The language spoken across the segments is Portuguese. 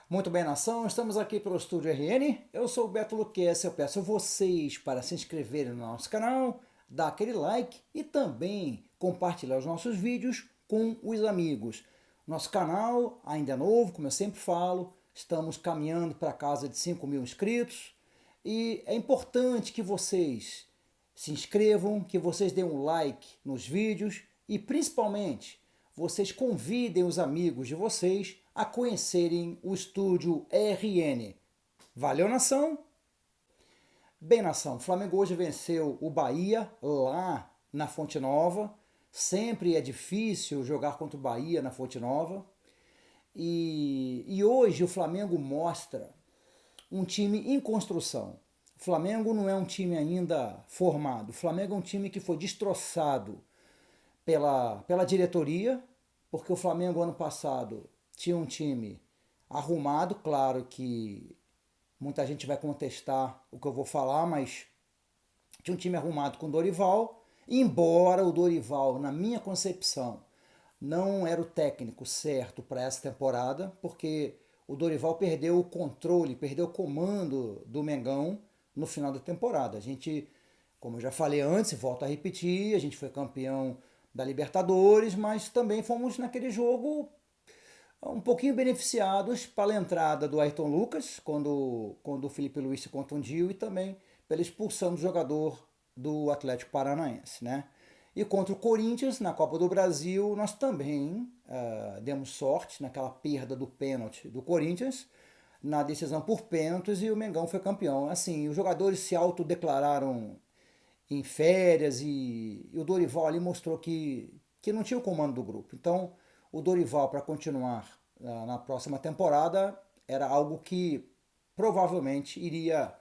Muito bem, nação, estamos aqui pelo Estúdio RN. Eu sou o Beto Luquez. Eu peço a vocês para se inscreverem no nosso canal, dar aquele like e também compartilhar os nossos vídeos com os amigos. Nosso canal ainda é novo, como eu sempre falo, estamos caminhando para a casa de 5.000 inscritos e é importante que vocês se inscrevam, que vocês deem um like nos vídeos e principalmente vocês convidem os amigos de vocês a conhecerem o Estúdio RN. Valeu, nação? Bem, nação, o Flamengo hoje venceu o Bahia lá na Fonte Nova. Sempre é difícil jogar contra o Bahia na Fonte Nova. E hoje o Flamengo mostra um time em construção. O Flamengo não é um time ainda formado. O Flamengo é um time que foi destroçado pela diretoria, porque o Flamengo ano passado tinha um time arrumado, claro que muita gente vai contestar o que eu vou falar, mas tinha um time arrumado com o Dorival, embora o Dorival, na minha concepção, não era o técnico certo para essa temporada, porque o Dorival perdeu o controle, perdeu o comando do Mengão no final da temporada. A gente, como eu já falei antes, volto a repetir, a gente foi campeão da Libertadores, mas também fomos naquele jogo um pouquinho beneficiados pela entrada do Ayrton Lucas, quando o Felipe Luiz se contundiu, e também pela expulsão do jogador do Atlético Paranaense, né? E contra o Corinthians, na Copa do Brasil, nós também demos sorte naquela perda do pênalti do Corinthians, na decisão por pênaltis, e o Mengão foi campeão. Assim, os jogadores se autodeclararam em férias e o Dorival ali mostrou que não tinha o comando do grupo. Então, o Dorival, para continuar na próxima temporada, era algo que provavelmente iria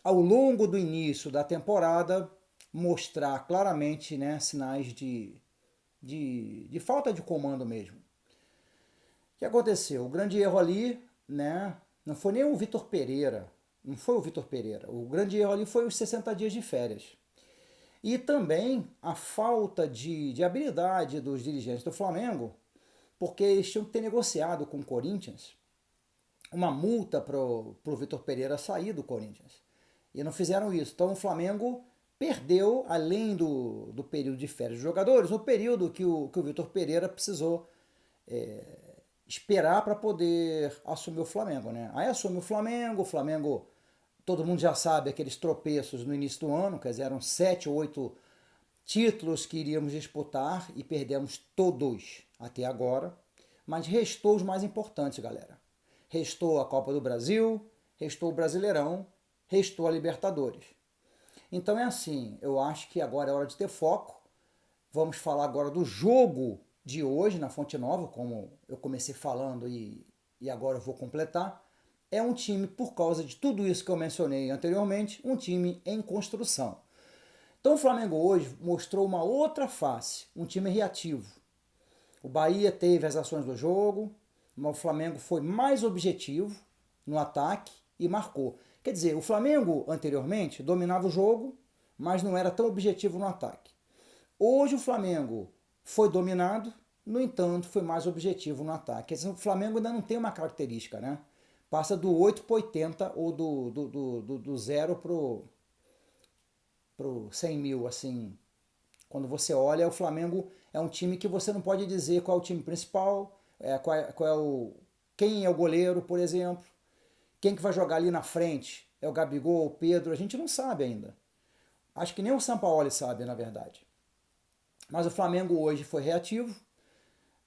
ao longo do início da temporada, mostrar claramente, né, sinais de falta de comando mesmo. O que aconteceu? O grande erro ali, né, não foi nem o Vitor Pereira, não foi o Vitor Pereira. O grande erro ali foi os 60 dias de férias. E também a falta de habilidade dos dirigentes do Flamengo, porque eles tinham que ter negociado com o Corinthians uma multa para o Vitor Pereira sair do Corinthians. E não fizeram isso. Então o Flamengo perdeu, além do período de férias dos jogadores, o período que o Vitor Pereira precisou esperar para poder assumir o Flamengo, né? Aí assume o Flamengo, todo mundo já sabe aqueles tropeços no início do ano, quer dizer, eram 7 ou 8 títulos que iríamos disputar e perdemos todos até agora, mas restou os mais importantes, galera. Restou a Copa do Brasil, restou o Brasileirão, restou a Libertadores. Então é assim, eu acho que agora é hora de ter foco. Vamos falar agora do jogo de hoje na Fonte Nova, como eu comecei falando e agora eu vou completar. É um time, por causa de tudo isso que eu mencionei anteriormente, um time em construção. Então o Flamengo hoje mostrou uma outra face, um time reativo. O Bahia teve as ações do jogo, mas o Flamengo foi mais objetivo no ataque e marcou. Quer dizer, o Flamengo anteriormente dominava o jogo, mas não era tão objetivo no ataque. Hoje o Flamengo foi dominado, no entanto, foi mais objetivo no ataque. O Flamengo ainda não tem uma característica, né? Passa do 8 para 80 ou do 0 pro 100 mil, assim. Quando você olha, o Flamengo é um time que você não pode dizer qual é o time principal, qual é quem é o goleiro, por exemplo. Quem que vai jogar ali na frente? É o Gabigol, o Pedro? A gente não sabe ainda. Acho que nem o Sampaoli sabe, na verdade. Mas o Flamengo hoje foi reativo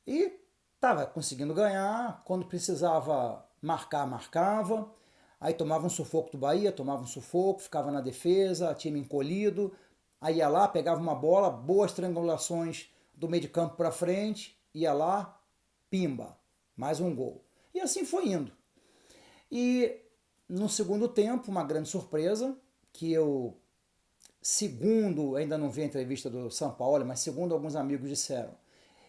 e estava conseguindo ganhar. Quando precisava marcar, marcava. Aí tomava um sufoco do Bahia, tomava um sufoco, ficava na defesa, time encolhido. Aí ia lá, pegava uma bola, boas triangulações do meio de campo para frente, ia lá, pimba, mais um gol. E assim foi indo. E no segundo tempo, uma grande surpresa, que eu, segundo, ainda não vi a entrevista do São Paulo, mas segundo alguns amigos disseram,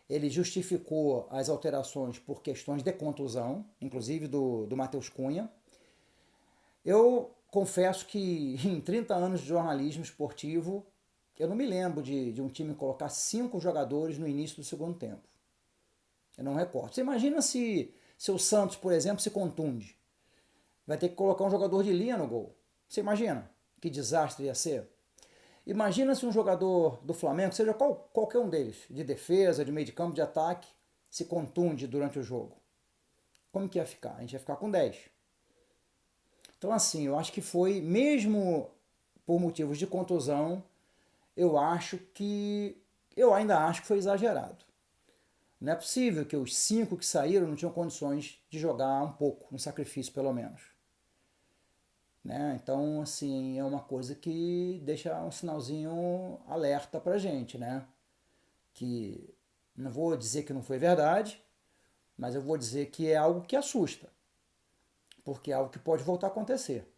ele justificou as alterações por questões de contusão, inclusive do Matheus Cunha. Eu confesso que em 30 anos de jornalismo esportivo, eu não me lembro de um time colocar 5 jogadores no início do segundo tempo. Eu não recordo. Você imagina se o Santos, por exemplo, se contunde, vai ter que colocar um jogador de linha no gol. Você imagina que desastre ia ser? Imagina se um jogador do Flamengo, seja qualquer um deles, de defesa, de meio de campo, de ataque, se contunde durante o jogo. Como que ia ficar? A gente ia ficar com 10. Então, assim, eu acho que foi, mesmo por motivos de contusão, eu ainda acho que foi exagerado. Não é possível que os 5 que saíram não tinham condições de jogar um pouco, um sacrifício pelo menos. Né? Então, assim, é uma coisa que deixa um sinalzinho alerta pra gente, né? Que não vou dizer que não foi verdade, mas eu vou dizer que é algo que assusta, porque é algo que pode voltar a acontecer.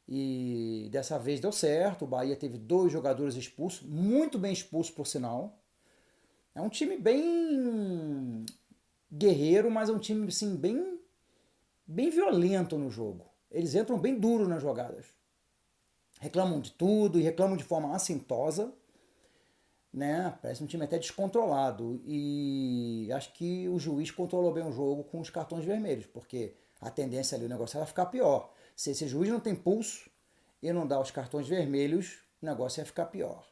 E dessa vez deu certo, o Bahia teve 2 jogadores expulsos, muito bem expulsos por sinal. É um time bem guerreiro, mas é um time assim, bem violento no jogo. Eles entram bem duro nas jogadas. Reclamam de tudo e reclamam de forma assintosa, né? Parece um time até descontrolado. E acho que o juiz controlou bem o jogo com os cartões vermelhos, porque a tendência ali, o negócio era ficar pior. Se esse juiz não tem pulso e não dá os cartões vermelhos, o negócio ia ficar pior.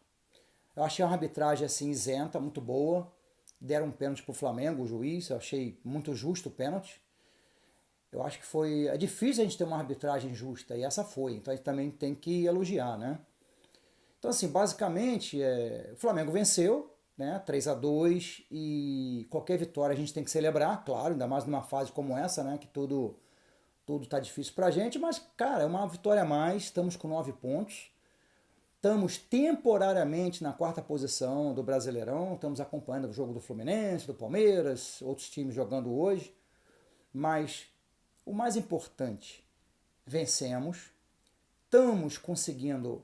Eu achei uma arbitragem assim isenta, muito boa. Deram um pênalti pro Flamengo, o juiz, eu achei muito justo o pênalti. Eu acho que foi. É difícil a gente ter uma arbitragem justa, e essa foi. Então a gente também tem que elogiar, né? Então, assim, basicamente, o Flamengo venceu, né? 3-2, e qualquer vitória a gente tem que celebrar, claro, ainda mais numa fase como essa, né? Que tudo tá difícil pra gente, mas, cara, é uma vitória a mais, estamos com 9 pontos. Estamos temporariamente na 4ª posição do Brasileirão, estamos acompanhando o jogo do Fluminense, do Palmeiras, outros times jogando hoje, mas o mais importante, vencemos, estamos conseguindo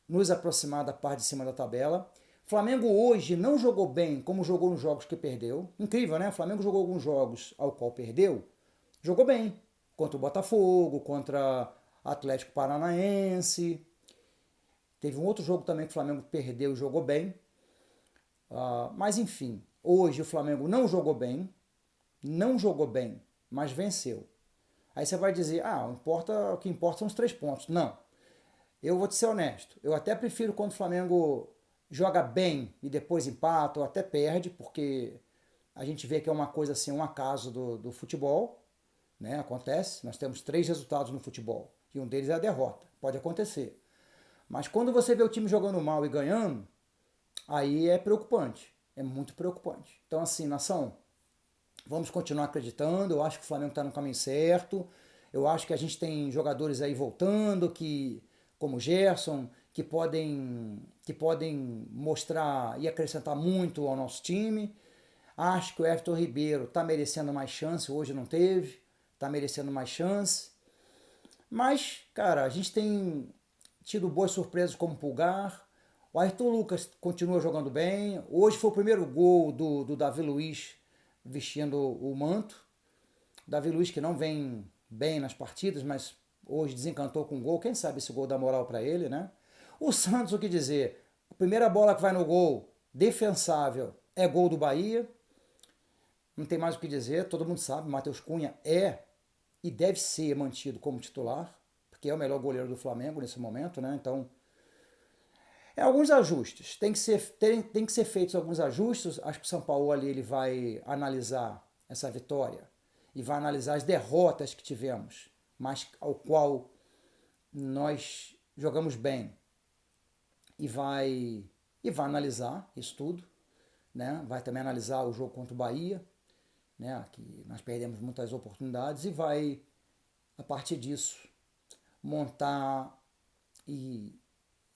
nos aproximar da parte de cima da tabela. Flamengo hoje não jogou bem como jogou nos jogos que perdeu. Incrível, né? O Flamengo jogou alguns jogos ao qual perdeu, jogou bem, contra o Botafogo, contra Atlético Paranaense. Teve um outro jogo também que o Flamengo perdeu e jogou bem. Mas enfim, hoje o Flamengo não jogou bem, mas venceu. Aí você vai dizer, o que importa são os 3 pontos. Não, eu vou te ser honesto, eu até prefiro quando o Flamengo joga bem e depois empata ou até perde, porque a gente vê que é uma coisa assim, um acaso do futebol, né? Acontece, nós temos 3 resultados no futebol, e um deles é a derrota, pode acontecer. Mas quando você vê o time jogando mal e ganhando, aí é preocupante, é muito preocupante. Então assim, nação, vamos continuar acreditando, eu acho que o Flamengo está no caminho certo, eu acho que a gente tem jogadores aí voltando, como o Gerson, que podem mostrar e acrescentar muito ao nosso time. Acho que o Everton Ribeiro está merecendo mais chance, hoje não teve, está merecendo mais chance. Mas, cara, a gente tem tido boas surpresas como o Pulgar. O Ayrton Lucas continua jogando bem. Hoje foi o primeiro gol do Davi Luiz vestindo o manto. Davi Luiz que não vem bem nas partidas, mas hoje desencantou com o gol. Quem sabe esse gol dá moral para ele, né? O Santos, o que dizer? A primeira bola que vai no gol, defensável, é gol do Bahia. Não tem mais o que dizer, todo mundo sabe, Matheus Cunha é e deve ser mantido como titular, porque é o melhor goleiro do Flamengo nesse momento, né? Então, alguns ajustes. Tem que ser feitos alguns ajustes. Acho que o São Paulo ali ele vai analisar essa vitória e vai analisar as derrotas que tivemos, mas ao qual nós jogamos bem e vai analisar isso tudo, né? Vai também analisar o jogo contra o Bahia, né? Que nós perdemos muitas oportunidades e vai a partir disso montar e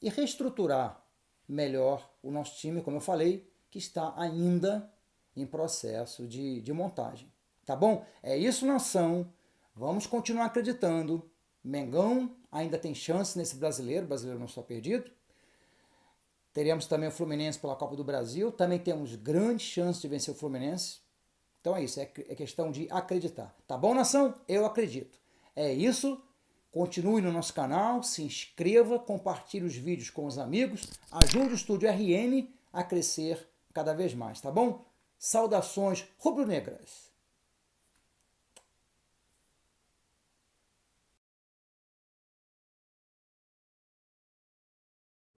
reestruturar melhor o nosso time, como eu falei, que está ainda em processo de montagem. Tá bom? É isso, nação. Vamos continuar acreditando. Mengão ainda tem chance nesse brasileiro, o brasileiro não está perdido. Teremos também o Fluminense pela Copa do Brasil. Também temos grandes chances de vencer o Fluminense. Então é isso, é questão de acreditar. Tá bom, nação? Eu acredito. É isso. Continue no nosso canal, se inscreva, compartilhe os vídeos com os amigos, ajude o Estúdio RN a crescer cada vez mais, tá bom? Saudações rubro-negras!